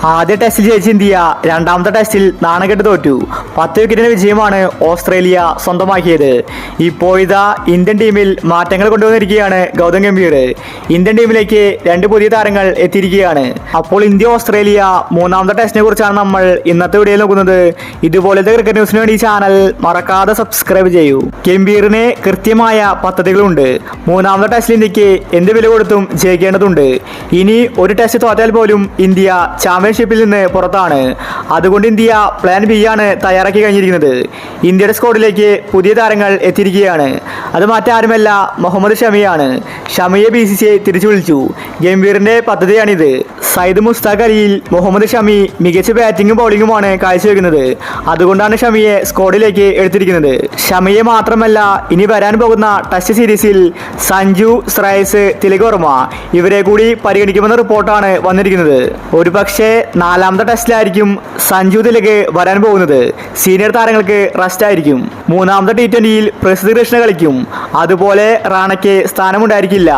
ആദ്യ ടെസ്റ്റിൽ ജയിച്ച ഇന്ത്യ രണ്ടാമത്തെ ടെസ്റ്റിൽ നാണക്കെട്ട് തോറ്റു. 10 വിക്കറ്റിന് വിജയമാണ് ഓസ്ട്രേലിയ സ്വന്തമാക്കിയത്. ഇപ്പോഴിതാ ഇന്ത്യൻ ടീമിൽ മാറ്റങ്ങൾ കൊണ്ടുവന്നിരിക്കുകയാണ് ഗൗതം ഗംഭീർ. ഇന്ത്യൻ ടീമിലേക്ക് 2 പുതിയ താരങ്ങൾ എത്തിയിരിക്കുകയാണ്. അപ്പോൾ ഇന്ത്യ ഓസ്ട്രേലിയ മൂന്നാമത്തെ ടെസ്റ്റിനെ കുറിച്ചാണ് നമ്മൾ ഇന്നത്തെ വീഡിയോയിൽ നോക്കുന്നത്. ഇതുപോലത്തെ ക്രിക്കറ്റ് ന്യൂസിന് വേണ്ടി ഈ ചാനൽ മറക്കാതെ സബ്സ്ക്രൈബ് ചെയ്യൂ. ഗംഭീറിന് കൃത്യമായ പദ്ധതികളുണ്ട്. മൂന്നാമത്തെ ടെസ്റ്റിൽ ഇന്ത്യക്ക് എന്ത് വില കൊടുത്തും ജയിക്കേണ്ടതുണ്ട്. ഇനി ഒരു ടെസ്റ്റ് തോറ്റാൽ പോലും ഇന്ത്യ ചാമ്പ്യൻഷിപ്പിൽ നിന്ന് പുറത്താണ്. അതുകൊണ്ട് ഇന്ത്യ പ്ലാൻ ബി ആണ് തയ്യാറാക്കി കഴിഞ്ഞിരിക്കുന്നത്. ഇന്ത്യയുടെ സ്ക്വാഡിലേക്ക് പുതിയ താരങ്ങൾ എത്തിയിരിക്കുകയാണ്. അത് മറ്റാരുമല്ല, മുഹമ്മദ് ഷമിയാണ്. ഷമിയെ BCCI തിരിച്ചു വിളിച്ചു. ഗംഭീറിന്റെ പദ്ധതിയാണിത്. സയ്യിദ് മുസ്താഖ് അലിയിൽ മുഹമ്മദ് ഷമി മികച്ച ബാറ്റിംഗും ബൗളിംഗുമാണ് കാഴ്ചവെക്കുന്നത്. അതുകൊണ്ടാണ് ഷമിയെ സ്ക്വാഡിലേക്ക് എടുത്തിരിക്കുന്നത്. ഷമിയെ മാത്രമല്ല, ഇനി വരാൻ പോകുന്ന ടെസ്റ്റ് സീരീസിൽ സഞ്ജു, ശ്രേയസ്, തിലക് വർമ്മ ഇവരെ കൂടി പരിഗണിക്കുമെന്ന റിപ്പോർട്ടാണ് വന്നിരിക്കുന്നത്. ഒരു പക്ഷേ 4ാമത്തെ ടെസ്റ്റിലായിരിക്കും സഞ്ജു, തിലക് വരാൻ പോകുന്നത്. സീനിയർ താരങ്ങൾക്ക് റെസ്റ്റ് ആയിരിക്കും. 3ാമത്തെ T20യിൽ പ്രസിദ്ധ കൃഷ്ണ കളിക്കും. അതുപോലെ റാണയ്ക്ക് സ്ഥാനമുണ്ടായിരിക്കില്ല.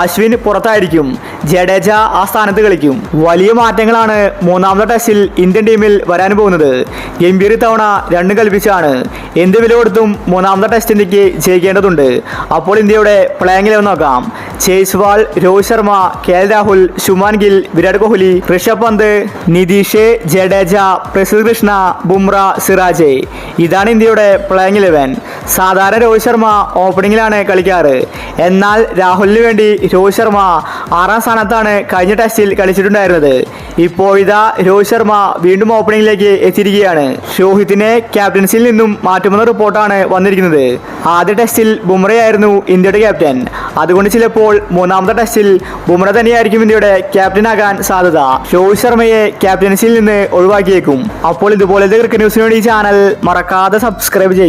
അശ്വിൻ പുറത്തായിരിക്കും. ജഡേജ ആ സ്ഥാനത്ത് കളിക്കും. വലിയ മാറ്റങ്ങളാണ് 3ാമത്തെ ടെസ്റ്റിൽ ഇന്ത്യൻ ടീമിൽ വരാൻ പോകുന്നത്. ഗംഭീർ തവണ 2 കൽപ്പിച്ചാണ്. എന്ത് വില കൊടുത്തും 3ാമത്തെ ടെസ്റ്റ് ഇന്ത്യക്ക് ജയിക്കേണ്ടതുണ്ട്. അപ്പോൾ ഇന്ത്യയുടെ പ്ലേയിങ് 11 നോക്കാം. ജയ്സ്വാൾ, രോഹിത് ശർമ്മ, KL രാഹുൽ, ശുഭ്മാൻ ഗിൽ, വിരാട് കോഹ്ലി, ഋഷഭ് പന്ത്, നിതീഷ്, ജഡേജ, പ്രസിദ്ധ കൃഷ്ണ, ബുംറ, സിറാജ്. ഇതാണ് ഇന്ത്യയുടെ പ്ലേയിങ് 11. സാധാരണ രോഹിത് ശർമ്മ ഓപ്പണിങ്ങിലാണ് കളിക്കാറ്. എന്നാൽ രാഹുലിന് വേണ്ടി രോഹിത് ശർമ്മ 6ാം സ്ഥാനത്താണ് കഴിഞ്ഞ ടെസ്റ്റിൽ കളിച്ചിട്ടുണ്ടായിരുന്നത്. ഇപ്പോഴിതാ രോഹിത് ശർമ്മ വീണ്ടും ഓപ്പണിങ്ങിലേക്ക് എത്തിയിരിക്കുകയാണ്. രോഹിത്തിനെ ക്യാപ്റ്റൻസിയിൽ നിന്നും മാറ്റുമെന്ന റിപ്പോർട്ടാണ് വന്നിരിക്കുന്നത്. ആദ്യ ടെസ്റ്റിൽ ബുംറയായിരുന്നു ഇന്ത്യയുടെ ക്യാപ്റ്റൻ. അതുകൊണ്ട് ചിലപ്പോൾ 3ാമത്തെ ടെസ്റ്റിൽ ബുംറ തന്നെയായിരിക്കും ഇന്ത്യയുടെ ക്യാപ്റ്റനാകാൻ സാധ്യത. രോഹിത് ശർമ്മയെ ക്യാപ്റ്റൻസിയിൽ നിന്ന് ഒഴിവാക്കിയേക്കും. അപ്പോൾ ഇതുപോലത്തെ ക്രിക്കറ്റ് ന്യൂസിന് വേണ്ടി ഈ ചാനൽ മറക്കാതെ സബ്സ്ക്രൈബ് ചെയ്യും.